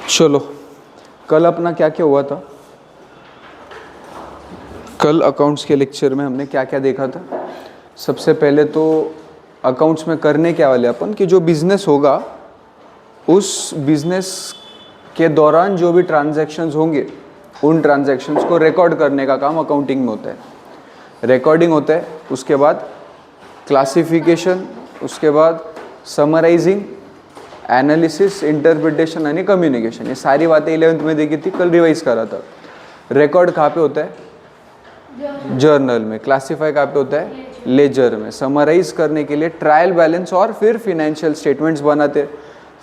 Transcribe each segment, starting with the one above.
चलो, कल अपना क्या क्या हुआ था? कल अकाउंट्स के लेक्चर में हमने क्या क्या देखा था? सबसे पहले तो अकाउंट्स में करने क्या वाले अपन कि जो बिजनेस होगा उस बिजनेस के दौरान जो भी ट्रांजैक्शंस होंगे उन ट्रांजैक्शंस को रिकॉर्ड करने का काम अकाउंटिंग में होता है। रिकॉर्डिंग होता है, उसके बाद क्लासिफिकेशन, उसके बाद समराइजिंग, एनालिसिस, इंटरप्रिटेशन यानी कम्युनिकेशन। ये सारी बातें 11th में देखी थी, कल रिवाइज करा था। रिकॉर्ड कहाँ पे होता है? जर्नल में। क्लासिफाई कहाँ पे होता है? लेजर में। समराइज करने के लिए ट्रायल बैलेंस और फिर फिनेंशियल स्टेटमेंट्स बनाते हैं।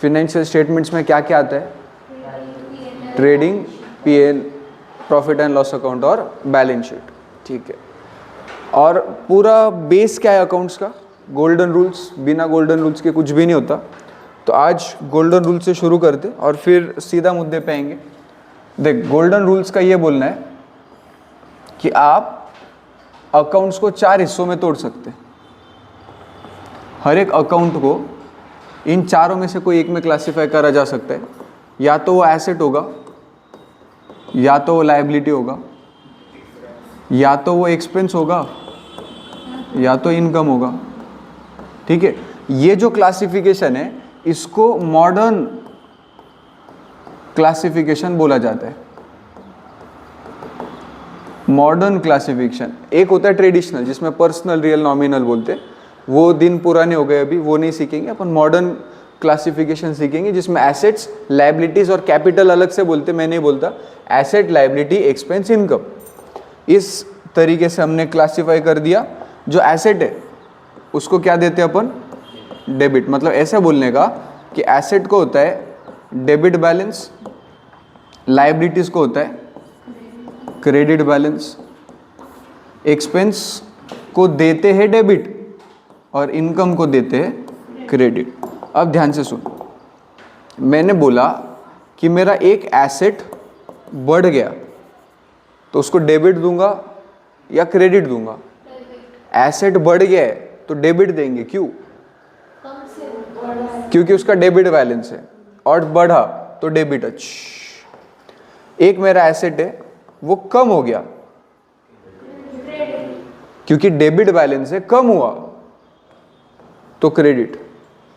फिनेंशियल स्टेटमेंट्स में क्या क्या आता है? Trading, PL, profit and loss account और बैलेंस शीट। ठीक है। और पूरा बेस क्या है अकाउंट्स का? Golden rules. बिना गोल्डन रूल्स के कुछ भी नहीं होता। तो आज गोल्डन रूल से शुरू करते और फिर सीधा मुद्दे पे आएंगे। देख, गोल्डन रूल्स का ये बोलना है कि आप अकाउंट्स को 4 हिस्सों में तोड़ सकते हैं। हर एक अकाउंट को इन चारों में से कोई एक में क्लासिफाई करा जा सकता है। या तो वो एसेट होगा, या तो वो लायबिलिटी होगा, या तो वो एक्सपेंस होगा, या तो इनकम होगा। ठीक है। ये जो क्लासिफिकेशन है इसको मॉडर्न क्लासिफिकेशन बोला जाता है। Modern classification. एक होता है ट्रेडिशनल जिसमें पर्सनल, रियल, नॉमिनल बोलते हैं। वो दिन पुराने हो गए, अभी वो नहीं सीखेंगे। अपन मॉडर्न क्लासिफिकेशन सीखेंगे जिसमें एसेट्स, लायबिलिटीज और कैपिटल अलग से बोलते, मैं नहीं बोलता। एसेट, लायबिलिटी, एक्सपेंस, इनकम, इस तरीके से हमने क्लासिफाई कर दिया। जो एसेट है उसको क्या देते हैं अपन? डेबिट। मतलब ऐसे बोलने का कि एसेट को होता है डेबिट बैलेंस, लायबिलिटीज को होता है क्रेडिट बैलेंस, एक्सपेंस को देते हैं डेबिट और इनकम को देते हैं क्रेडिट। अब ध्यान से सुन, मैंने बोला कि मेरा एक एसेट बढ़ गया तो उसको डेबिट दूंगा या क्रेडिट दूंगा? एसेट बढ़ गया है तो डेबिट देंगे। क्यों? क्योंकि उसका डेबिट बैलेंस है। और बढ़ा तो डेबिट। एक मेरा एसेट है वो कम हो गया क्योंकि डेबिट बैलेंस है, कम हुआ तो क्रेडिट।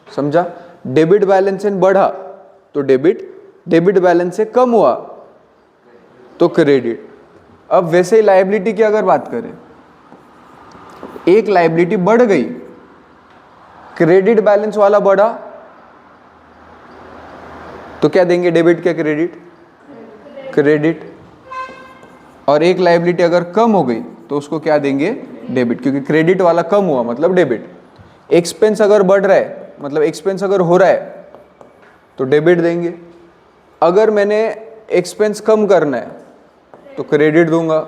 समझा? डेबिट बैलेंस है बढ़ा तो डेबिट, डेबिट बैलेंस से कम हुआ तो क्रेडिट। अब वैसे ही लायबिलिटी की अगर बात करें, एक लायबिलिटी बढ़ गई, क्रेडिट बैलेंस वाला बढ़ा तो क्या देंगे? डेबिट क्या क्रेडिट? क्रेडिट। और एक लायबिलिटी अगर कम हो गई तो उसको क्या देंगे? डेबिट, क्योंकि क्रेडिट वाला कम हुआ मतलब डेबिट। एक्सपेंस अगर बढ़ रहा है मतलब एक्सपेंस अगर हो रहा है तो डेबिट देंगे। अगर मैंने एक्सपेंस कम करना है तो क्रेडिट दूंगा।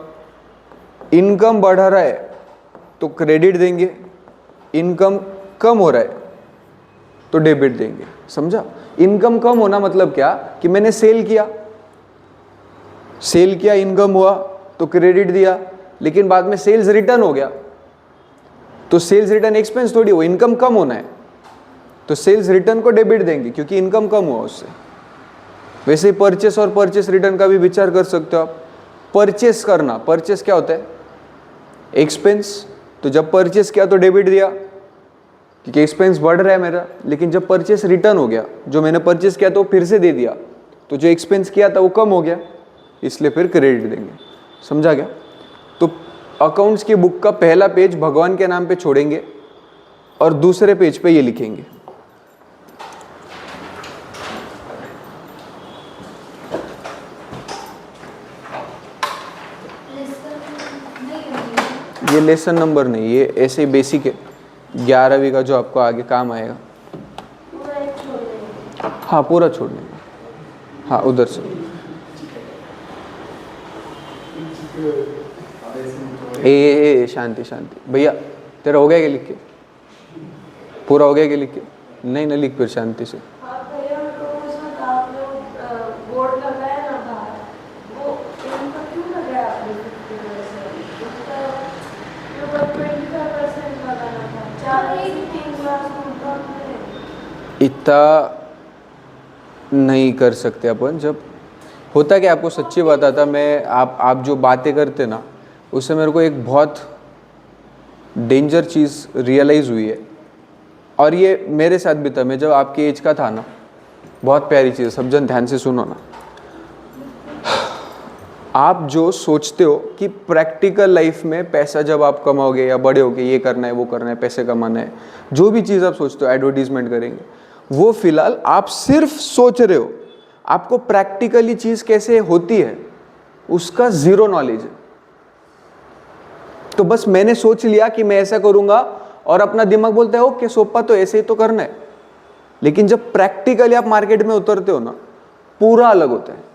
इनकम बढ़ रहा है तो क्रेडिट देंगे। इनकम कम हो रहा है तो डेबिट देंगे। समझा? इनकम कम होना मतलब क्या? कि मैंने सेल किया, इनकम हुआ तो क्रेडिट दिया, लेकिन बाद में सेल्स रिटर्न हो गया तो सेल्स रिटर्न एक्सपेंस थोड़ी हो, इनकम कम होना है तो सेल्स रिटर्न को डेबिट देंगे क्योंकि इनकम कम हुआ उससे। वैसे ही परचेस और परचेस रिटर्न का भी विचार कर सकते हो आप। परचेस करना, परचेस क्या होता है? एक्सपेंस। तो जब परचेस किया तो डेबिट दिया क्योंकि एक्सपेंस बढ़ रहा है मेरा, लेकिन जब परचेस रिटर्न हो गया, जो मैंने परचेस किया तो फिर से दे दिया, तो जो एक्सपेंस किया था वो कम हो गया, इसलिए फिर क्रेडिट देंगे। समझा क्या? तो अकाउंट्स की बुक का पहला पेज भगवान के नाम पे छोड़ेंगे और दूसरे पेज पे ये लिखेंगे, ये लेसन नंबर नहीं, ये ऐसे ही बेसिक है 11वीं का जो आपको आगे काम आएगा। हाँ पूरा छोड़ देंगे। हाँ उधर से। ए शांति शांति भैया, तेरा हो गया क्या लिख के? पूरा हो गया क्या लिख के? नहीं ना, लिख फिर शांति से। इतना नहीं कर सकते अपन। जब होता कि आपको सच्ची बताता, मैं आप जो बातें करते ना, उससे मेरे को एक बहुत डेंजर चीज़ रियलाइज़ हुई है। और ये मेरे साथ भी था, मैं जब आपके एज का था ना, बहुत प्यारी चीज़, सब जन ध्यान से सुनो ना। आप जो सोचते हो कि प्रैक्टिकल लाइफ में पैसा जब आप कमाओगे या बड़े होगे, ये करना है वो करना है, पैसे कमाना है, जो भी चीज़ आप सोचते हो, एडवर्टीजमेंट करेंगे, वो फिलहाल आप सिर्फ सोच रहे हो। आपको प्रैक्टिकली चीज़ कैसे होती है उसका ज़ीरो नॉलेज है। तो बस मैंने सोच लिया कि मैं ऐसा करूँगा, और अपना दिमाग बोलता है ओके सोपा, तो ऐसे ही तो करना है। लेकिन जब प्रैक्टिकली आप मार्केट में उतरते हो ना, पूरा अलग होता है।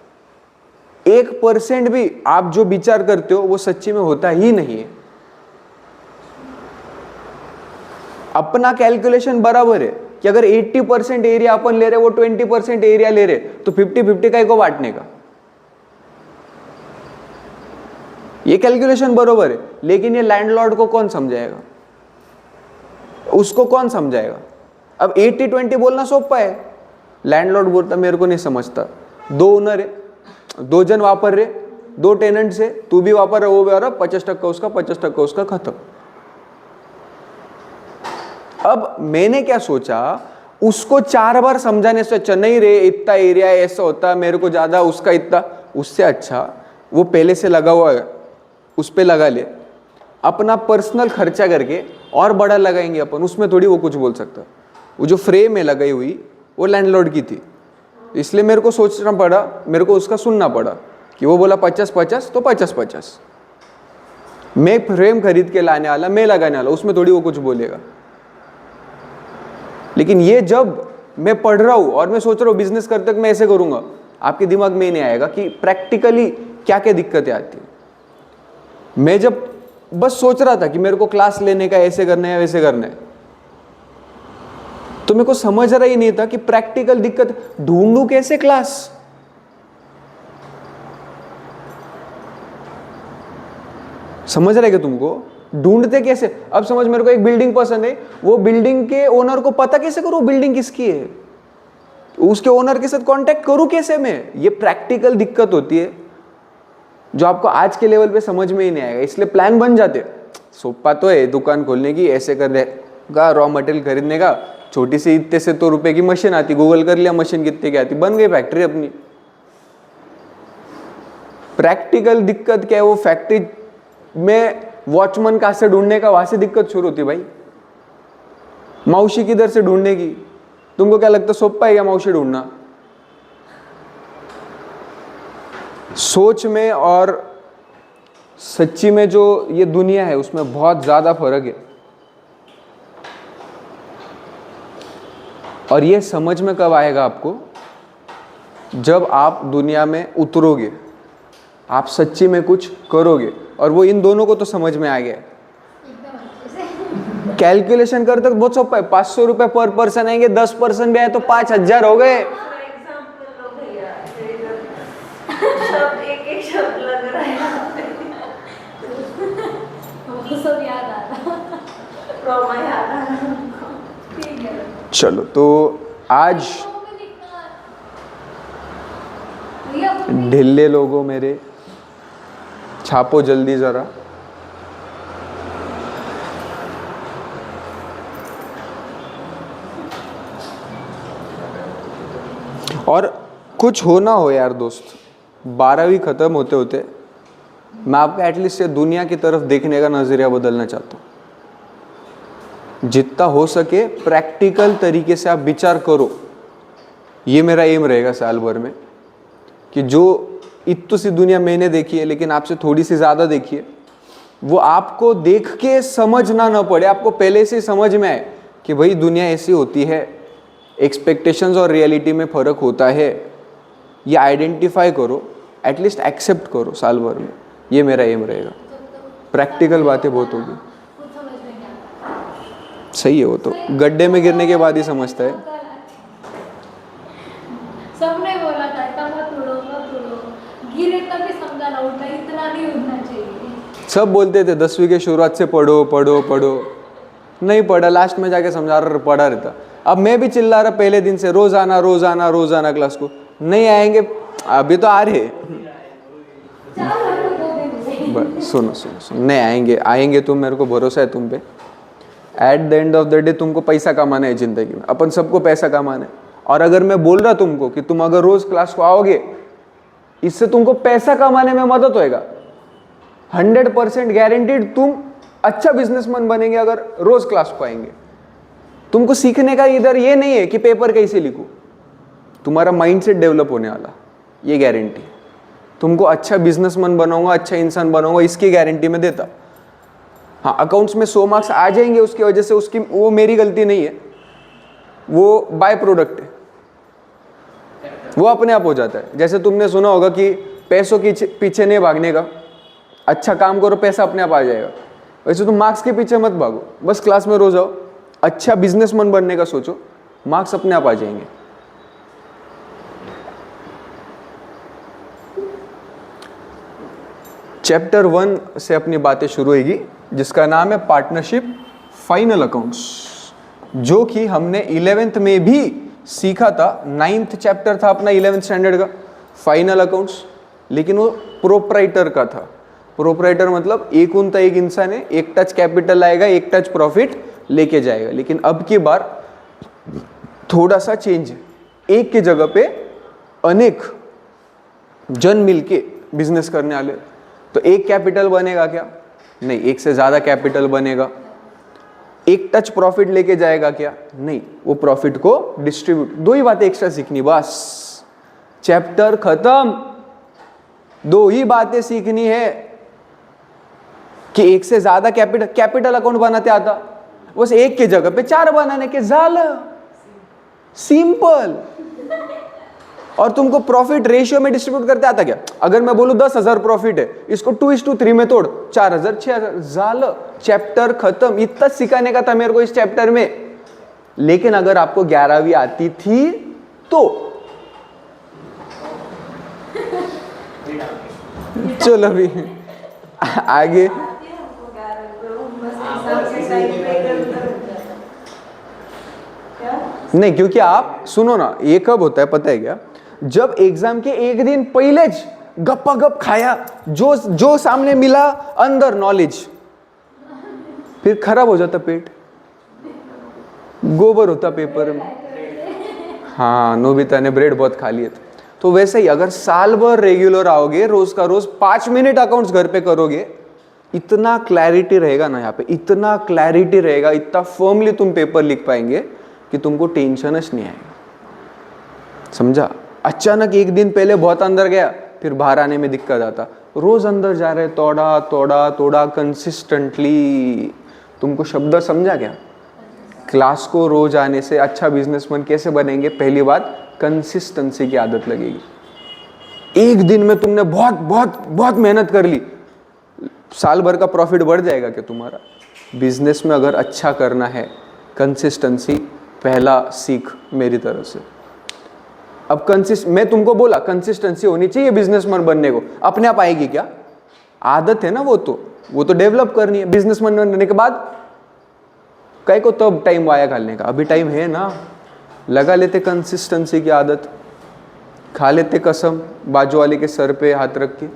1% भी आप जो विचार करते हो वो सच्ची में होता ही नहीं है। अपना कैलकुलेशन बराबर है कि अगर 80% एरिया अपन ले रहे, वो 20% एरिया ले रहे, तो 50-50 का को बांटने का, ये कैलकुलेशन बराबर है। लेकिन ये लैंडलॉर्ड को कौन समझाएगा, उसको कौन समझाएगा? अब 80-20 बोलना सोपा है, लैंडलॉर्ड बोलता मेरे को नहीं समझता। 2 ओनर है, 2 जन वापर रहे, 2 टेनेंट्स है, तू भी वापर रहा, वो भी आ रहा, 50% उसका 50% उसका, खत्म। अब मैंने क्या सोचा, उसको 4 बार समझाने से अच्छा, नहीं रे इतना एरिया ऐसा होता, मेरे को ज्यादा, उसका इतना, उससे अच्छा वो पहले से लगा हुआ है उस पे लगा ले। अपना पर्सनल खर्चा करके और बड़ा लगाएंगे अपन, उसमें थोड़ी वो कुछ बोल सकता। वो जो फ्रेम है लगाई हुई, वो लैंडलॉर्ड की थी, इसलिए मेरे को सोचना पड़ा, मेरे को उसका सुनना पड़ा कि वो बोला 50-50 तो 50-50। मैं फ्रेम खरीद के लाने वाला, मैं लगाने वाला, उसमें थोड़ी वो कुछ बोलेगा। लेकिन ये जब मैं पढ़ रहा हूँ और मैं सोच रहा हूँ बिजनेस करते मैं ऐसे करूंगा, आपके दिमाग में ही नहीं आएगा कि प्रैक्टिकली क्या क्या दिक्कतें आती है। मैं जब बस सोच रहा था कि मेरे को क्लास लेने का, ऐसे करना है वैसे करना है, तो मेरे को समझ रहा ही नहीं था कि प्रैक्टिकल दिक्कत ढूंढूं कैसे क्लास। समझ रहे क्या तुमको? ढूंढते कैसे? अब समझ, मेरे को एक बिल्डिंग पसंद है, वो बिल्डिंग के ओनर को पता कैसे करूं बिल्डिंग किसकी है, उसके ओनर के साथ कांटेक्ट करूं कैसे मैं? ये प्रैक्टिकल दिक्कत होती है जो आपको आज के लेवल पे समझ में ही नहीं आएगा। इसलिए प्लान बन जाते, सोपा तो है दुकान खोलने की, ऐसे करने का, रॉ मटेरियल खरीदने का, छोटी सी इतने से तो रुपए की मशीन आती, गूगल कर लिया मशीन कितने की आती, बन गई फैक्ट्री अपनी। प्रैक्टिकल दिक्कत क्या है, वो फैक्ट्री में वॉचमैन कहां से ढूंढने का, वहां से दिक्कत शुरू होती भाई। मौसी किधर से ढूंढने की, तुमको क्या लगता सोपा है क्या मौसी ढूंढना? सोच में और सच्ची में जो ये दुनिया है उसमें बहुत ज्यादा फर्क है। और ये समझ में कब आएगा आपको, जब आप दुनिया में उतरोगे, आप सच्ची में कुछ करोगे। और वो इन दोनों को तो समझ में आ गया। कैलकुलेशन करते तो बहुत सोपा है, 500 रुपए पर पर्सन आएंगे, 10% भी आए तो 5000 हो गए। चलो तो आज ढिल्ले लोगों मेरे, छापो जल्दी जरा। और कुछ हो ना हो यार दोस्त, 12वीं खत्म होते होते मैं आपका एटलीस्ट ये दुनिया की तरफ देखने का नजरिया बदलना चाहता हूँ। जितना हो सके प्रैक्टिकल तरीके से आप विचार करो, ये मेरा एम रहेगा साल भर में, कि जो इतनी सी दुनिया मैंने देखी है लेकिन आपसे थोड़ी सी ज़्यादा देखी है, वो आपको देख के समझना ना पड़े, आपको पहले से समझ में आए कि भाई दुनिया ऐसी होती है, एक्सपेक्टेशंस और रियलिटी में फ़र्क होता है। ये आइडेंटिफाई करो, एटलीस्ट एक्सेप्ट करो साल भर में, ये मेरा एम रहेगा। प्रैक्टिकल बातें बहुत होगी, सही है, वो तो गड्ढे में गिरने के बाद ही समझता है। सबने बोला था मत उड़ो मत उड़ो, गिरे तभी समझा ना, उठा इतना नहीं उड़ना चाहिए। सब बोलते थे 10वीं के शुरुआत से पढ़ो पढ़ो पढ़ो, नहीं पढ़ा, लास्ट में जाके समझा रहा पढ़ा रहता। अब मैं भी चिल्ला रहा पहले दिन से, रोजाना रोजाना रोजाना क्लास को, नहीं आएंगे, अभी तो आ रहे। सुनो सुनो सुनो, नहीं आएंगे, आएंगे तुम, मेरे को भरोसा है तुम पे। At the end of the day तुमको पैसा कमाना है जिंदगी में, अपन सबको पैसा कमाना है। और अगर मैं बोल रहा तुमको कि तुम अगर रोज क्लास को आओगे, इससे तुमको पैसा कमाने में मदद होएगा। 100% गारंटीड तुम अच्छा बिजनेसमैन बनेंगे अगर रोज क्लास को आएंगे। तुमको सीखने का इधर ये नहीं है कि पेपर कैसे लिखूं, तुम्हारा माइंडसेट डेवलप होने वाला, ये गारंटी। तुमको अच्छा बिजनेसमैन बनाऊंगा, अच्छा इंसान बनाऊंगा, इसकी गारंटी मैं देता। हाँ, अकाउंट्स में 100 मार्क्स आ जाएंगे उसकी वजह से, उसकी वो मेरी गलती नहीं है, वो बाय प्रोडक्ट है, वो अपने आप हो जाता है। जैसे तुमने सुना होगा कि पैसों के पीछे नहीं भागने का, अच्छा काम करो पैसा अपने आप आ जाएगा। वैसे तुम मार्क्स के पीछे मत भागो, बस क्लास में रोज आओ, अच्छा बिजनेसमैन बनने का सोचो, मार्क्स अपने आप आ जाएंगे। चैप्टर 1 से अपनी बातें शुरू होगी, जिसका नाम है पार्टनरशिप फाइनल अकाउंट्स, जो कि हमने 11th में भी सीखा था। 9th चैप्टर था अपना 11th स्टैंडर्ड का फाइनल अकाउंट्स, लेकिन वो प्रोप्राइटर का था। प्रोप्राइटर मतलब एक उनता एक इंसान है, एक टच कैपिटल आएगा, एक टच प्रॉफिट लेके जाएगा। लेकिन अब की बार थोड़ा सा चेंज है, एक की जगह पे अनेक जन मिलके बिजनेस करने वाले। तो एक कैपिटल बनेगा क्या? नहीं, एक से ज्यादा कैपिटल बनेगा। एक टच प्रॉफिट लेके जाएगा क्या? नहीं, वो प्रॉफिट को डिस्ट्रीब्यूट। दो ही बातें एक्स्ट्रा सीखनी, बस चैप्टर खत्म। दो ही बातें सीखनी है कि एक से ज्यादा कैपिटल अकाउंट बनाते आता, बस एक की जगह पे 4 बनाने के, झाल, सिंपल। और तुमको प्रॉफिट रेशियो में डिस्ट्रीब्यूट करते आता क्या? अगर मैं बोलूं 10,000 प्रॉफिट है, इसको 2:3 में तोड़, 4,000 6,000, झाल, चैप्टर खत्म। इतना सिखाने का था मेरे को इस चैप्टर में। लेकिन अगर आपको 11वीं आती थी तो चलो अभी आगे। नहीं, क्योंकि आप सुनो ना, ये कब होता है पता है क्या? जब एग्जाम के एक दिन पहले गप्पा गप खाया, जो सामने मिला अंदर नॉलेज, फिर खराब हो जाता पेट, गोबर होता पेपर में। हाँ, नोबिता ने ब्रेड बहुत खा लिए थे। तो वैसे ही अगर साल भर रेगुलर आओगे, रोज का रोज 5 मिनट अकाउंट्स घर पे करोगे, इतना क्लैरिटी रहेगा ना यहाँ पे, इतना क्लैरिटी रहेगा, इतना फर्मली तुम पेपर लिख पाएंगे कि तुमको टेंशन नहीं आएगा। समझा? अचानक एक दिन पहले बहुत अंदर गया, फिर बाहर आने में दिक्कत आता। रोज अंदर जा रहे, तोड़ा तोड़ा तोड़ा कंसिस्टेंटली। तुमको शब्द समझा क्या? क्लास को रोज आने से अच्छा बिजनेसमैन कैसे बनेंगे? पहली बात, कंसिस्टेंसी की आदत लगेगी। एक दिन में तुमने बहुत बहुत बहुत मेहनत कर ली, साल भर का प्रॉफिट बढ़ जाएगा क्या तुम्हारा? बिजनेस में अगर अच्छा करना है, कंसिस्टेंसी पहला सीख मेरी तरफ से। अब मैं तुमको बोला कंसिस्टेंसी होनी चाहिए बिजनेसमैन बनने को, अपने आप आएगी क्या? आदत है ना, वो तो डेवलप करनी है। बिजनेसमैन बनने के बाद कई को तब टाइम वाया घालने का, अभी टाइम है ना, लगा लेते कंसिस्टेंसी की आदत, खा लेते कसम बाजू वाले के सर पे हाथ रख के।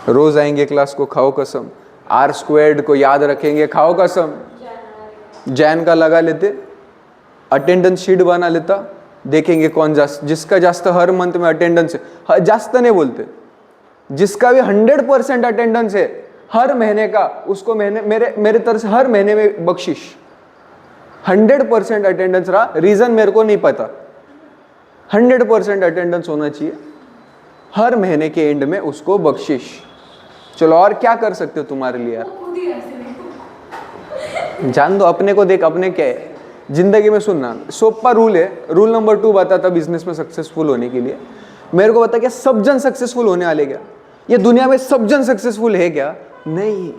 रोज आएंगे क्लास को, खाओ कसम। R² को याद रखेंगे, खाओ कसम। जैन का लगा लेते, अटेंडेंस शीट बना लेता, देखेंगे कौन जिसका जास्त हर मंथ में अटेंडेंस है, जास्त नहीं बोलते, जिसका भी 100% अटेंडेंस है हर महीने का, उसको मेरे तरफ से हर महीने में बख्शिश। 100% अटेंडेंस रहा, रीजन मेरे को नहीं पता, 100% अटेंडेंस होना चाहिए, हर महीने के एंड में उसको बख्शिश। चलो और क्या कर सकते हो तुम्हारे लिए यार? जान दो, अपने को देख, अपने क्या है जिंदगी में। सुनना, सोपा रूल है, रूल नंबर 2 बताता बिजनेस में सक्सेसफुल होने के लिए। मेरे को बता, क्या सब जन सक्सेसफुल होने वाले क्या? ये दुनिया में सब जन सक्सेसफुल है क्या? नहीं।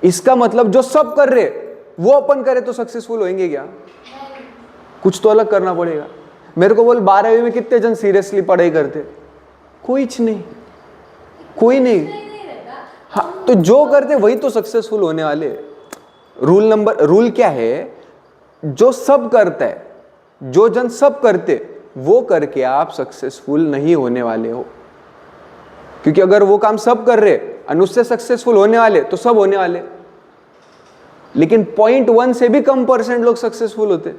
इसका मतलब जो सब कर रहे वो अपन करे तो सक्सेसफुल होंगे क्या? कुछ तो अलग करना पड़ेगा। मेरे को बोल 12वीं में कितने जन सीरियसली पढ़ाई करते? कोई नहीं, कोई नहीं। हाँ, तो जो करते वही तो सक्सेसफुल होने वाले। रूल क्या है, जो सब करता है, जो जन सब करते वो करके आप सक्सेसफुल नहीं होने वाले हो। क्योंकि अगर वो काम सब कर रहे और उससे सक्सेसफुल होने वाले तो सब होने वाले, लेकिन 0.1 से भी कम % लोग सक्सेसफुल होते।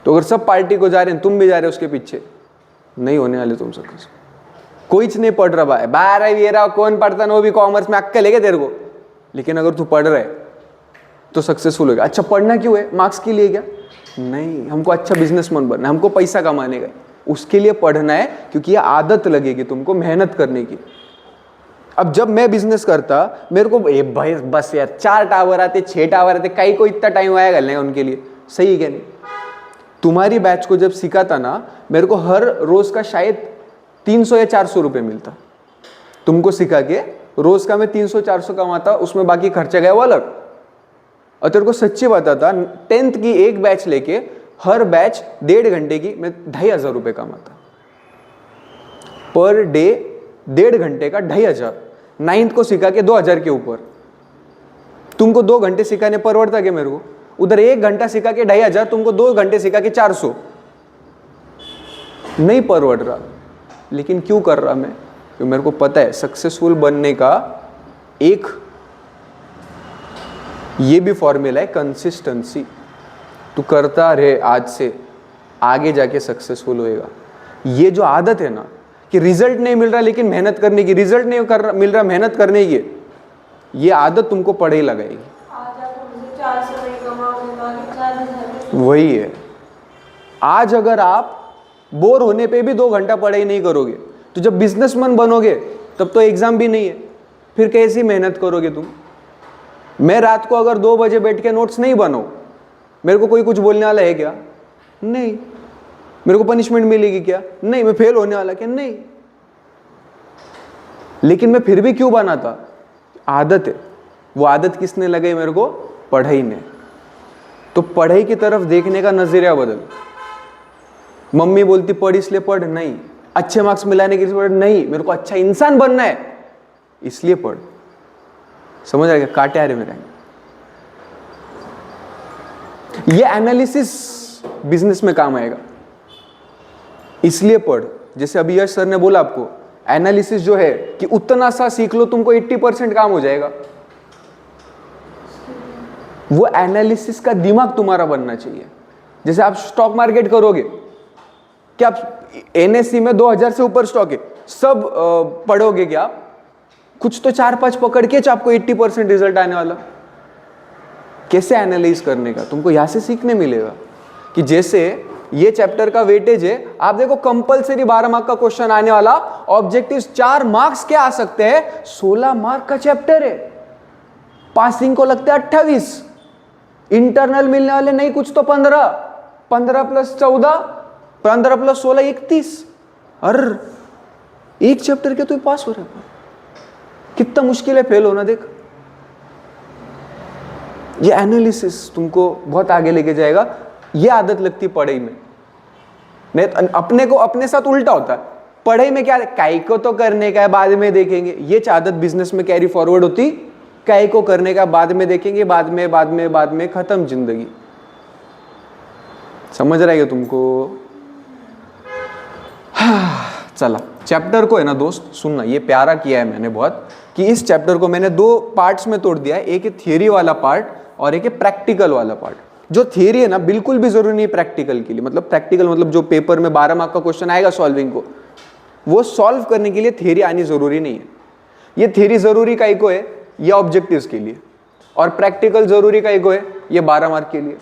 तो अगर सब पार्टी को जा रहे हैं, तुम भी जा रहे हो उसके पीछे, नहीं होने वाले तुम सक्सेसफुल। कोई नहीं पढ़ रहा भाई, 12 कौन पढ़ता ना, वो भी कॉमर्स में, अक्कल है तेरे को। लेकिन अगर तू पढ़ रहा है तो सक्सेसफुल होगा। अच्छा, पढ़ना क्यों है? मार्क्स के लिए क्या? नहीं, हमको अच्छा बिजनेसमैन बनना है, हमको पैसा कमाने का है, उसके लिए पढ़ना है। क्योंकि ये आदत लगेगी तुमको मेहनत करने की। अब जब मैं बिजनेस करता, मेरे को भाई बस यार 4 टावर आते, 6 टावर आते, कहीं को इतना टाइम आया करने उनके लिए, सही है क्या नहीं? तुम्हारी बैच को जब सिखाता ना, मेरे को हर रोज का शायद 300 या 400 रुपये मिलता। तुमको सिखा के रोज का मैं 300-400 कमाता, उसमें बाकी खर्चा गया वो अलग। और तेरे को सच्ची बताता, 10th की एक बैच लेके हर बैच 1.5 घंटे की मैं 2,500 रुपये कमाता पर डे। 1.5 घंटे का 2,500, 9th को सिखा के 2,000 के ऊपर। तुमको 2 घंटे सिखाने परवड़ता क्या मेरे को? उधर 1 घंटा सिखा के 2,500, तुमको 2 घंटे सिखा के 400, नहीं परवड़ रहा। लेकिन क्यों कर रहा मैं? क्योंकि मेरे को पता है सक्सेसफुल बनने का एक ये भी फॉर्मूला है, कंसिस्टेंसी। तू करता रहे, आज से आगे जाके सक्सेसफुल होएगा। ये जो आदत है ना कि रिजल्ट नहीं मिल रहा लेकिन मेहनत करने की, रिजल्ट नहीं मिल रहा मेहनत करने की, ये आदत तुमको पढ़े ही लगाएगी। वही है। आज अगर आप बोर होने पे भी 2 घंटा पढ़ाई नहीं करोगे, तो जब बिजनेसमैन बनोगे तब तो एग्जाम भी नहीं है, फिर कैसी मेहनत करोगे तुम? मैं रात को अगर 2 बजे बैठ के नोट्स नहीं बनाऊं, मेरे को कोई कुछ बोलने वाला है क्या? नहीं। मेरे को पनिशमेंट मिलेगी क्या? नहीं। मैं फेल होने वाला क्या? नहीं। लेकिन मैं फिर भी क्यों बनाता? आदत है। वो आदत किसने लगाई मेरे को? पढ़ाई ने। तो पढ़ाई की तरफ देखने का नजरिया बदल। मम्मी बोलती पढ़ इसलिए पढ़, नहीं। अच्छे मार्क्स मिलाने के लिए पढ़, नहीं। मेरे को अच्छा इंसान बनना है इसलिए पढ़। समझ आ गया? काटे आ रहे मेरे। ये एनालिसिस बिजनेस में काम आएगा, इसलिए पढ़। जैसे अभी यश सर ने बोला आपको, एनालिसिस जो है कि उतना सा सीख लो तुमको 80% काम हो जाएगा। वो एनालिसिस का दिमाग तुम्हारा बनना चाहिए। जैसे आप स्टॉक मार्केट करोगे, क्या आप एनएससी में 2000 से ऊपर स्टॉक है, सब पढ़ोगे क्या? कुछ तो 4-5 पकड़ के आपको 80% रिजल्ट आने वाला। कैसे एनालाइज करने का तुमको यहां से सीखने मिलेगा। कि जैसे ये चैप्टर का वेटेज है, आप देखो कंपलसरी 12 मार्क का क्वेश्चन आने वाला, ऑब्जेक्टिव 4 मार्क्स के आ सकते हैं, 16 मार्क का चैप्टर है, पासिंग को लगते हैं 28, इंटरनल मिलने वाले नहीं कुछ तो 15, 15 + 14, 15 + 16 31। अरे एक चैप्टर के तो पास हो रहा है। कितना मुश्किल है फेल होना। देख, ये एनालिसिस तुमको बहुत आगे लेके जाएगा। ये आदत लगती पढ़ाई में। नहीं तो अपने को अपने साथ उल्टा होता है। पढ़ाई में क्या, काई को तो करने का है, बाद में देखेंगे। ये आदत बिजनेस में कैरी फॉरवर्ड होती, काई को करने का, बाद में देखेंगे, बाद में खत्म जिंदगी। समझ रहा है तुमको? चला, चैप्टर को है ना दोस्त सुनना, ये प्यारा किया है मैंने बहुत, कि इस चैप्टर को मैंने 2 पार्ट्स में तोड़ दिया है। एक है थियरी वाला पार्ट और एक है प्रैक्टिकल वाला पार्ट। जो थियरी है ना बिल्कुल भी जरूरी नहीं प्रैक्टिकल के लिए। मतलब प्रैक्टिकल मतलब जो पेपर में 12 मार्क का क्वेश्चन आएगा सॉल्विंग को, वो सॉल्व करने के लिए थियरी आनी जरूरी नहीं है। ये थियरी जरूरी काई को है? ये ऑब्जेक्टिव्स के लिए। और प्रैक्टिकल जरूरी काई को है? ये 12 मार्क के लिए।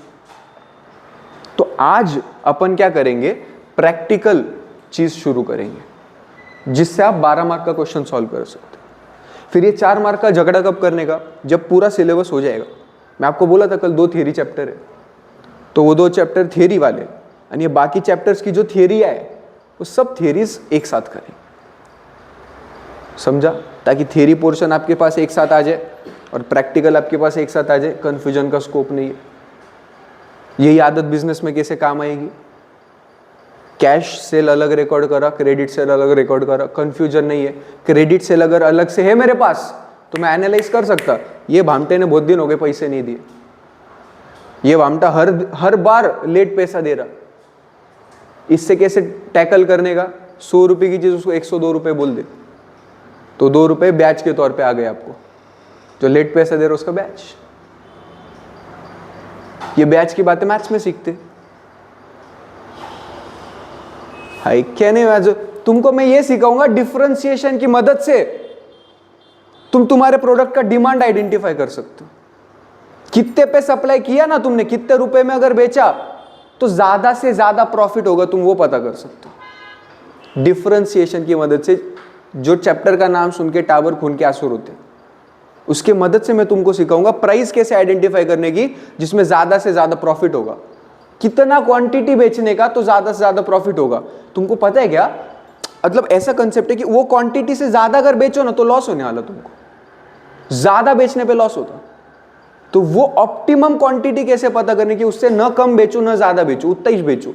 तो आज अपन क्या करेंगे, प्रैक्टिकल चीज शुरू करेंगे जिससे आप 12 मार्क का क्वेश्चन सॉल्व कर सकते हैं। फिर ये 4 मार्क का झगड़ा कब करने का? जब पूरा सिलेबस हो जाएगा। मैं आपको बोला था कल 2 थियरी चैप्टर है, तो वो 2 चैप्टर थियरी वाले, और ये बाकी चैप्टर्स की जो थियरी है वो सब थियरीज एक साथ करें। समझा? ताकि थियरी पोर्शन आपके पास एक साथ आ जाए और प्रैक्टिकल आपके पास एक साथ आ जाए। कंफ्यूजन का स्कोप नहीं है। यही आदत बिजनेस में कैसे काम आएगी? कैश सेल अलग रिकॉर्ड करा, क्रेडिट सेल अलग रिकॉर्ड करा, कंफ्यूजन नहीं है। क्रेडिट सेल अगर अलग से है मेरे पास तो मैं एनालाइज कर सकता, ये भामटे ने बहुत दिन हो गए पैसे नहीं दिए, ये भामटा हर बार लेट पैसा दे रहा, इससे कैसे टैकल करने का? 100 रुपये की चीज उसको 102 रुपये बोल दे, तो 2 रुपये ब्याज के तौर पे आ गए आपको। जो लेट पैसा दे रहा उसका ब्याज। ये ब्याज की बातें मैथ्स में सीखते। हाय क्या नहीं, आज तुमको मैं ये सिखाऊंगा डिफरेंशिएशन की मदद से तुम तुम्हारे प्रोडक्ट का डिमांड आइडेंटिफाई कर सकते हो। कितने पे सप्लाई किया ना तुमने, कितने रुपए में अगर बेचा तो ज्यादा से ज्यादा प्रॉफिट होगा, तुम वो पता कर सकते हो डिफरेंशिएशन की मदद से। जो चैप्टर का नाम सुन के टावर खून के आंसू होते हैं, उसके मदद से मैं तुमको सिखाऊंगा प्राइस कैसे आइडेंटिफाई करने की जिसमें ज्यादा से ज्यादा प्रॉफिट होगा। कितना क्वांटिटी बेचने का तो ज्यादा से ज्यादा प्रॉफिट होगा। तुमको पता है क्या, मतलब ऐसा कंसेप्ट है कि वो क्वांटिटी से ज्यादा अगर बेचो ना तो लॉस होने वाला, तुमको ज्यादा बेचने पे लॉस होता। तो वो ऑप्टिमम क्वांटिटी कैसे पता करने की, उससे न कम बेचू न ज्यादा बेचू, उतना ही बेचू।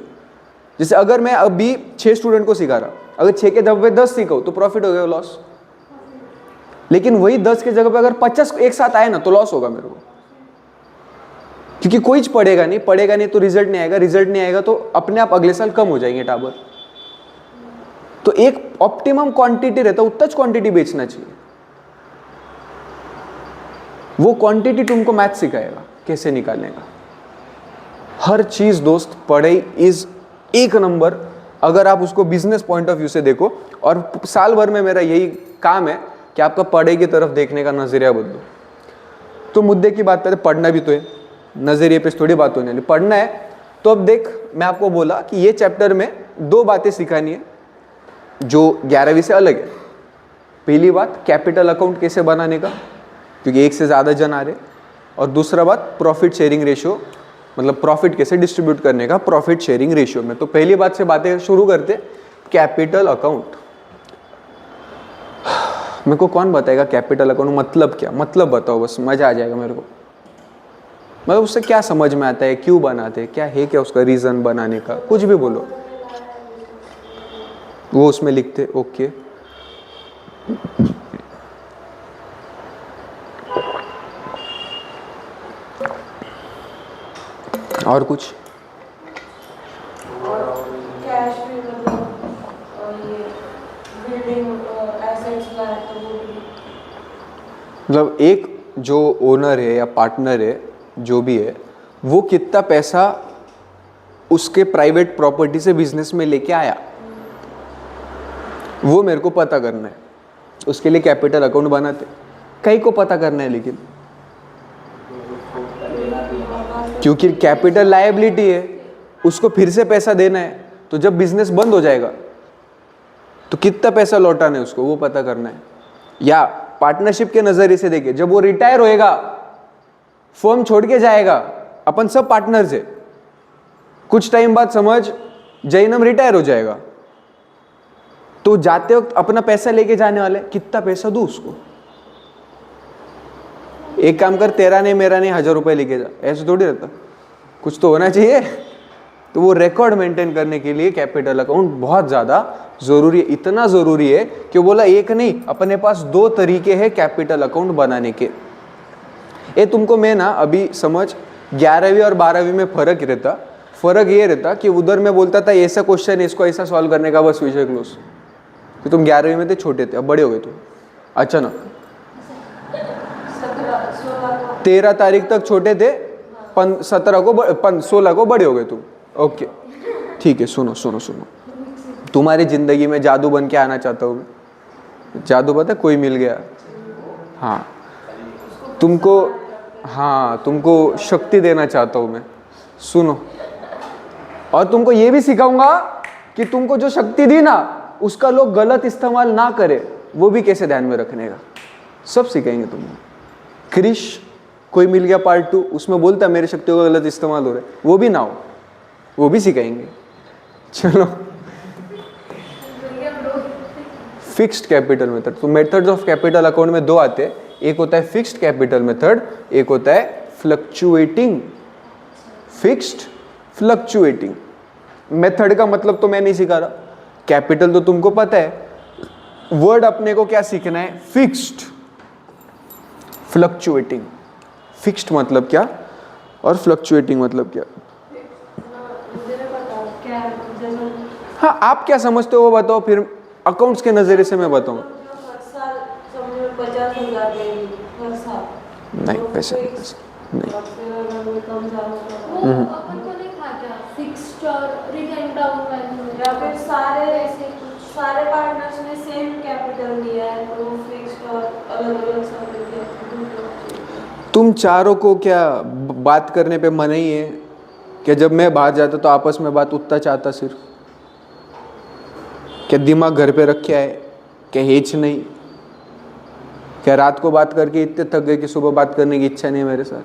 जैसे अगर मैं अभी 6 स्टूडेंट को सिखा रहा, अगर 6 के जगह पे 10 सिखाऊं तो प्रॉफिट हो गया, लॉस। लेकिन वही 10 के जगह पे अगर 50 एक साथ आए ना तो लॉस होगा मेरे को, क्योंकि कोई पढ़ेगा नहीं तो रिजल्ट नहीं आएगा, रिजल्ट नहीं आएगा तो अपने आप अगले साल कम हो जाएंगे टावर। तो एक ऑप्टिमम क्वांटिटी रहता है, उतना क्वांटिटी बेचना चाहिए। वो क्वांटिटी तुमको मैथ सिखाएगा कैसे निकालने का। हर चीज दोस्त, पढ़ाई इज एक नंबर अगर आप उसको बिजनेस पॉइंट ऑफ व्यू से देखो। और साल भर में मेरा यही काम है कि आपका पढ़ाई की तरफ देखने का नजरिया बदलो। तो मुद्दे की बात करें, पढ़ना भी तो है, नजरिए पे थोड़ी बात होने वाली, पढ़ना है। तो अब देख, मैं आपको बोला कि ये चैप्टर में 2 बातें सिखानी है जो 11वीं से अलग है। पहली बात कैपिटल अकाउंट कैसे बनाने का, क्योंकि एक से ज़्यादा जन आ रहे। और दूसरा बात प्रॉफिट शेयरिंग रेशियो, मतलब प्रॉफिट कैसे डिस्ट्रीब्यूट करने का प्रॉफिट शेयरिंग रेशियो में। तो पहली बात से बातें शुरू करते, कैपिटल अकाउंट। मेरे को कौन बताएगा कैपिटल अकाउंट मतलब क्या? मतलब बताओ बस, मजा आ जाएगा मेरे को। मतलब उससे क्या समझ में आता है, क्यों बनाते हैं, क्या है, क्या उसका रीजन बनाने का, कुछ भी बोलो, वो उसमें लिखते। ओके, और कुछ? कैश भी ये बिल्डिंग एसेट्स का है तो वो भी। मतलब एक जो ओनर है या पार्टनर है जो भी है, वो कितना पैसा उसके प्राइवेट प्रॉपर्टी से बिजनेस में लेके आया, वो मेरे को पता करना है। उसके लिए कैपिटल अकाउंट बनाते। कई को पता करना है, लेकिन क्योंकि कैपिटल लायबिलिटी है, उसको फिर से पैसा देना है। तो जब बिजनेस बंद हो जाएगा तो कितना पैसा लौटाना है उसको, वो पता करना है। या पार्टनरशिप के नजरिए से देखे, जब वो रिटायर होएगा, फर्म छोड़ के जाएगा, अपन सब पार्टनर्स है, कुछ टाइम बाद समझ जैनम रिटायर हो जाएगा, तो जाते वक्त अपना पैसा लेके जाने वाले, कितना पैसा दूं उसको? एक काम कर, तेरा नहीं मेरा नहीं, 1000 रुपए लेके जा, ऐसे थोड़ी रहता, कुछ तो होना चाहिए। तो वो रिकॉर्ड मेंटेन करने के लिए कैपिटल अकाउंट बहुत ज्यादा जरूरी है। इतना जरूरी है कि बोला एक नहीं, अपने पास 2 तरीके हैं कैपिटल अकाउंट बनाने के। ये तुमको मैं ना अभी समझ, 11वीं और 12वीं में फर्क ये रहता कि उधर मैं बोलता था ऐसा क्वेश्चन है, इसको ऐसा सॉल्व करने का, बस विषय क्लोज। कि तुम 11वीं में थे, छोटे थे, अब बड़े हो गए तुम अचानक। 13 तारीख तक छोटे थे, 16 को बड़े हो गए तुम। ओके ठीक है, सुनो सुनो सुनो, तुम्हारी जिंदगी में जादू बन के आना चाहता हूँ मैं। जादू पता कोई मिल गया, हाँ तुमको शक्ति देना चाहता हूँ मैं। सुनो, और तुमको ये भी सिखाऊंगा कि तुमको जो शक्ति दी ना, उसका लोग गलत इस्तेमाल ना करे, वो भी कैसे ध्यान में रखने का, सब सिखाएंगे तुमको। क्रिश कोई मिल गया पार्ट 2, उसमें बोलता है मेरे शक्तियों का गलत इस्तेमाल हो रहा है, वो भी ना हो, वो भी सिखाएंगे। चलो, फिक्स्ड कैपिटल मेथड। तो मेथड्स ऑफ कैपिटल अकाउंट में 2 आते हैं, एक होता है फिक्स्ड कैपिटल मेथड, एक होता है फ्लक्चुएटिंग। फिक्स्ड, फ्लक्चुएटिंग मेथड का मतलब तो मैं नहीं सिखा रहा, कैपिटल तो तुमको पता है। वर्ड अपने को क्या सीखना है, फिक्स्ड। फ्लक्चुएटिंग, फिक्स्ड मतलब क्या और फ्लक्चुएटिंग मतलब क्या? मुझे नहीं पता क्या है, जैसे हाँ, आप क्या समझते हो वो बताओ, फिर अकाउंट्स के नज़रिए से मैं बताऊँ। हर साल समझो 50,000 देंगे हर साल। नहीं, तो पैसे नहीं, fixed, पैसे नहीं। और फिर अगर वो कम ज़्यादा वो अपन को नहीं था क्या फिक्स्ड और रिटेन डाउन वैल्यू, या फिर सारे पार्टनर्स ने सेम कैपिटल दिया है तो फिक्स्ड और अलग अलग सब दिया है। तुम चारों को क्या बात करने पे मना ही है क्या? जब मैं बाहर जाता तो आपस में बात उतना चाहता सिर्फ? क्या दिमाग घर पे रख के आए? क्या हेच नहीं? क्या रात को बात करके इतने थक गए कि सुबह बात करने की इच्छा नहीं है मेरे साथ?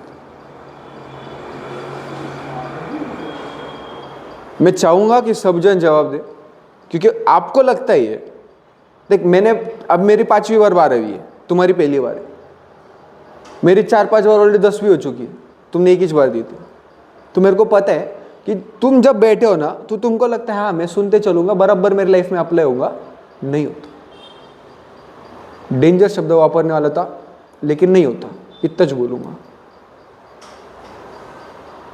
मैं चाहूंगा कि सब जन जवाब दे, क्योंकि आपको लगता ही है। देख, मैंने अब मेरी 5वीं बार 12वीं है, तुम्हारी पहली बार है। मेरी 4-5 बार ऑलरेडी 10वीं हो चुकी है, तुमने एक ही बार दी थी। तो मेरे को पता है कि तुम जब बैठे हो ना तो तुमको लगता है हाँ मैं सुनते चलूंगा, बराबर मेरी लाइफ में अप्लाई होगा। नहीं होता। डेंजर शब्द वापरने वाला था, लेकिन नहीं होता, इतना जो बोलूंगा।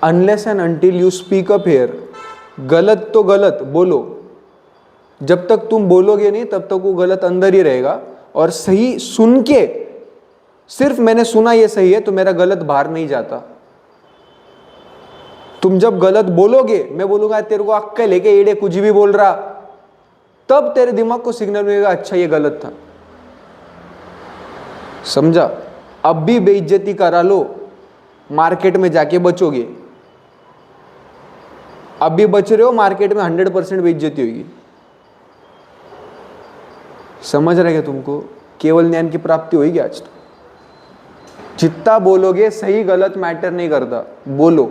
Unless and until you speak up here, गलत तो गलत बोलो। जब तक तुम बोलोगे नहीं तब तक वो गलत अंदर ही रहेगा, और सही सुन के सिर्फ मैंने सुना ये सही है तो मेरा गलत बाहर नहीं जाता। तुम जब गलत बोलोगे, मैं बोलूंगा तेरे को अक्कल है के एड़े कुछ भी बोल रहा, तब तेरे दिमाग को सिग्नल मिलेगा अच्छा ये गलत था। समझा? अब भी बेइज्जती करा लो, मार्केट में जाके बचोगे। अब भी बच रहे हो, मार्केट में 100% बेइज्जती होगी। समझ रहे क्या तुमको? केवल ज्ञान की प्राप्ति होगी आज। तो जितना बोलोगे, सही गलत मैटर नहीं करता, बोलो।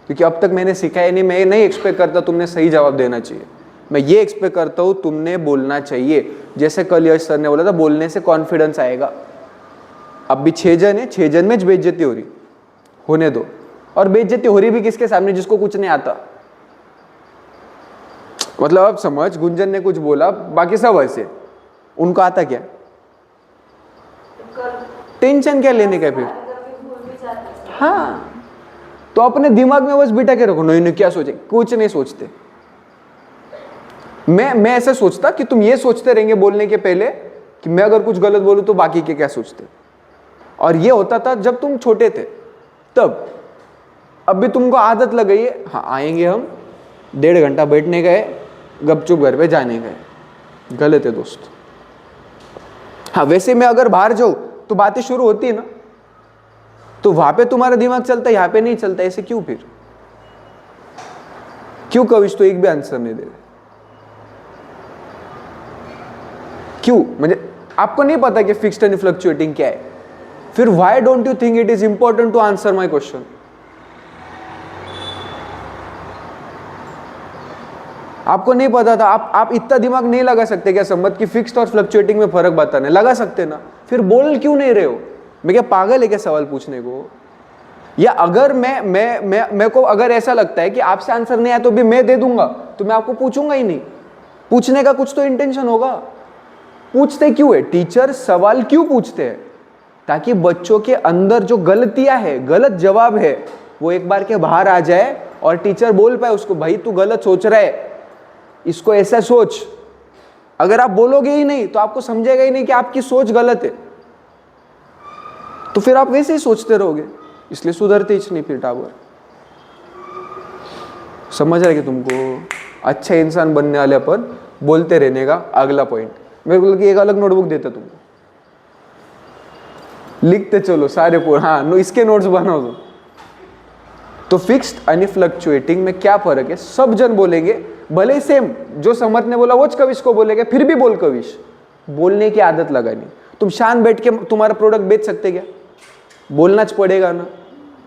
क्योंकि अब तक मैंने सिखाया नहीं, मैं नहीं एक्सपेक्ट करता तुमने सही जवाब देना चाहिए। मैं ये एक्सपेक्ट करता हूं तुमने बोलना चाहिए। जैसे कल यश सर ने बोला था, बोलने से कॉन्फिडेंस आएगा। अब भी 6 जन है, 6 जन में बेइज्जती हो रही, होने दो। और बेइज्जती हो रही भी किसके सामने? जिसको कुछ नहीं आता। मतलब अब समझ, गुंजन ने कुछ बोला, बाकी सब ऐसे, उनको आता क्या? टेंशन क्या लेने का फिर? हाँ, तो अपने दिमाग में बस बिठा के रखो, नहीं नहीं क्या सोचे, कुछ नहीं सोचते। मैं ऐसा सोचता कि तुम ये सोचते रहेंगे बोलने के पहले कि मैं अगर कुछ गलत बोलूं तो बाकी के क्या सोचते। और ये होता था जब तुम छोटे थे तब। अब भी तुमको आदत लग गई है, हाँ आएंगे हम, 1.5 घंटा बैठने गए, गपचुप घर पे जाने गए। गलत है दोस्त। हाँ, वैसे मैं अगर बाहर जाऊं तो बातें शुरू होती है ना, तो वहां पे तुम्हारा दिमाग चलता है, यहाँ पे नहीं चलता। ऐसे क्यों फिर? क्यों कविश तो एक भी आंसर नहीं दे रहे? क्यों? मुझे आपको नहीं पता कि फिक्स्ड एंड फ्लक्चुएटिंग क्या है? फिर why don't you think it is important to answer my question? आपको नहीं पता था? आप इतना दिमाग नहीं लगा सकते क्या संबंध कि फिक्स्ड और फ्लक्चुएटिंग में फर्क बताने? लगा सकते ना, फिर बोल क्यों नहीं रहे हो? मैं क्या पागल है क्या सवाल पूछने को? या अगर मैं को अगर ऐसा लगता है कि आपसे आंसर नहीं आया तो भी मैं दे दूंगा, तो मैं आपको पूछूंगा ही नहीं। पूछने का कुछ तो इंटेंशन होगा। पूछते क्यों है? टीचर सवाल क्यों पूछते हैं? ताकि बच्चों के अंदर जो गलतियां है, गलत जवाब है, वो एक बार के बाहर आ जाए और टीचर बोल पाए उसको, भाई तू गलत सोच रहा है, इसको ऐसा सोच। अगर आप बोलोगे ही नहीं तो आपको समझेगा ही नहीं कि आपकी सोच गलत है, तो फिर आप वैसे ही सोचते रहोगे। इसलिए सुधरते ही नहीं फिर टावर। समझ रहे कि तुमको? अच्छा इंसान बनने वाले अपन बोलते रहने का। अगला पॉइंट मेरे को एक अलग नोटबुक देता तुमको, लिखते चलो सारे हाँ इसके नोट्स बनाओ तुम। तो फिक्स्ड आणि फ्लक्चुएटिंग में क्या फर्क है? सब जन बोलेंगे, भले ही सेम जो समर्थ ने बोला वो कविश को बोलेंगे, फिर भी बोल कविश। बोलने की आदत लगानी। तुम शांत बैठ के तुम्हारा प्रोडक्ट बेच सकते क्या? बोलना च पड़ेगा ना।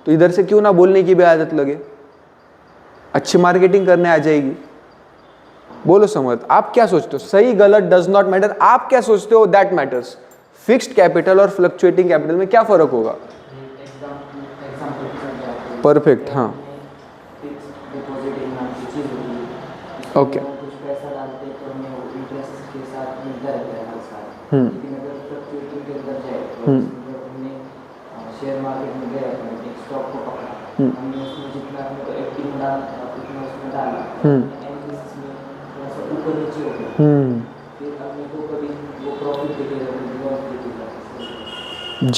तो इधर से क्यों ना बोलने की भी आदत लगे, अच्छी मार्केटिंग करने आ जाएगी। बोलो समर्थ, आप क्या सोचते हो? सही गलत डज नॉट मैटर, आप क्या सोचते हो दैट मैटर्स। फिक्स्ड कैपिटल और फ्लक्चुएटिंग कैपिटल में क्या फर्क होगा? परफेक्ट, हाँ ओके। कुछ पैसा डालते तो हमें वो इंटरेस्ट के साथ मिलता रहता है हर साल। हम्म। लेकिन अगर फ्लक्चुएटिंग के अंदर जाए तो हमने स्टॉक को पकड़ा, हमने उसमें जितना अपने को एफडी में डालना था उतना उसमें डाला, एनालिसिस में थोड़ा सा ऊपर नीचे हो गया, फिर अपने को कभी वो प्रॉफिट दिखेगा कभी लॉस दिखेगा।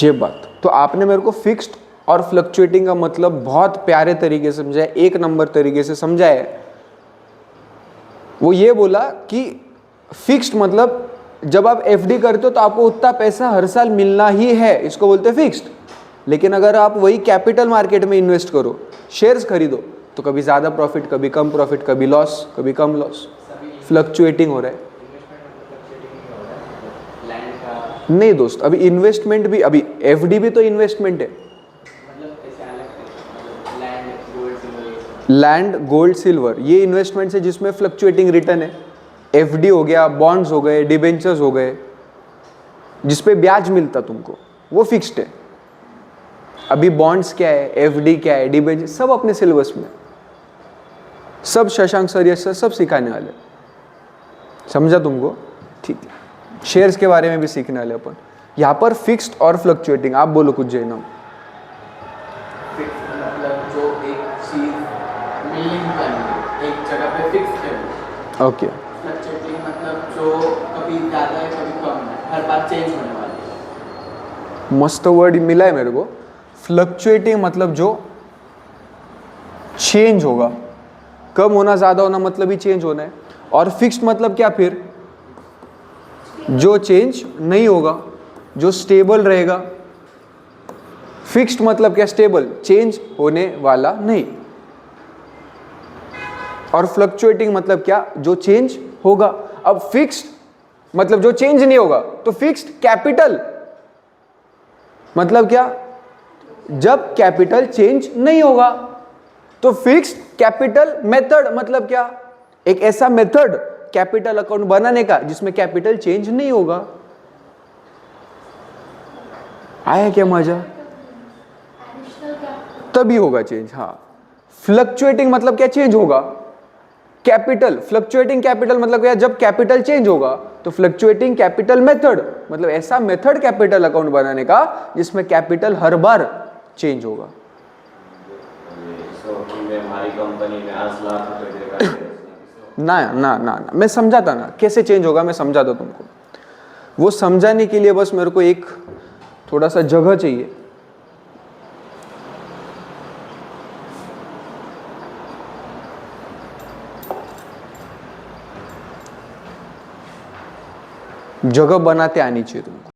ये बात तो आपने मेरे को फिक्स्ड और फ्लक्चुएटिंग का मतलब बहुत प्यारे तरीके से समझाया, एक नंबर तरीके से समझाया। वो ये बोला कि फिक्स्ड मतलब जब आप एफडी करते हो तो आपको उतना पैसा हर साल मिलना ही है, इसको बोलते हैं फिक्स्ड। लेकिन अगर आप वही कैपिटल मार्केट में इन्वेस्ट करो, शेयर्स खरीदो, तो कभी ज़्यादा प्रॉफिट, कभी कम प्रॉफिट, कभी लॉस, कभी कम लॉस, फ्लक्चुएटिंग हो रहा है। नहीं दोस्त, अभी इन्वेस्टमेंट भी, अभी एफडी भी तो इन्वेस्टमेंट है। लैंड, गोल्ड, सिल्वर ये इन्वेस्टमेंट है जिसमें फ्लक्चुएटिंग रिटर्न है। एफडी हो गया, बॉन्ड्स हो गए, डिबेंचर्स हो गए, जिसपे ब्याज मिलता तुमको, वो फिक्स्ड है। अभी बॉन्ड्स क्या है, एफडी क्या है, डिबेंचर, सब अपने सिलेबस में, सब शशांक सर ये सब सिखाने वाले। समझा तुमको? ठीक है। शेयर्स के बारे में भी सीखने वाले अपन। यहाँ पर फिक्स्ड और फ्लक्चुएटिंग, आप बोलो कुछ जैनम। फिक्स मतलब जो एक चीज मिलिंग बनी एक जगह पे फिक्स है। ओके। फ्लक्चुएटिंग मतलब जो कभी ज़्यादा है कभी कम है, हर बार चेंज होने वाली है। मस्त वर्ड मिला है मेरे को। फ्लक्चुएटिंग मतलब जो चेंज होगा, कम होना ज़्यादा होना मतलब ही चेंज होना है। और फिक्स्ड मतलब क्या फिर? जो चेंज नहीं होगा, जो स्टेबल रहेगा। फिक्स्ड मतलब क्या? स्टेबल, चेंज होने वाला नहीं। और फ्लक्चुएटिंग मतलब क्या? जो चेंज होगा। अब फिक्स्ड मतलब जो चेंज नहीं होगा, तो फिक्स्ड कैपिटल मतलब क्या? जब कैपिटल चेंज नहीं होगा। तो फिक्स्ड कैपिटल मेथड मतलब क्या? एक ऐसा मेथड कैपिटल अकाउंट बनाने का जिसमें कैपिटल चेंज नहीं होगा। आया क्या मजा? तभी होगा चेंज। हाँ, फ्लक्चुएटिंग मतलब क्या? चेंज होगा। कैपिटल, फ्लक्चुएटिंग कैपिटल मतलब क्या? जब कैपिटल चेंज होगा। तो फ्लक्चुएटिंग कैपिटल मेथड मतलब ऐसा मेथड कैपिटल अकाउंट बनाने का जिसमें कैपिटल हर बार चेंज होगा। हमारी कंपनी में 8 लाख रुपए देगा। ना, मैं समझाता ना कैसे चेंज होगा, मैं समझाता तुमको। वो समझाने के लिए बस मेरे को एक थोड़ा सा जगह चाहिए। जगह बनाते आनी चाहिए तुमको।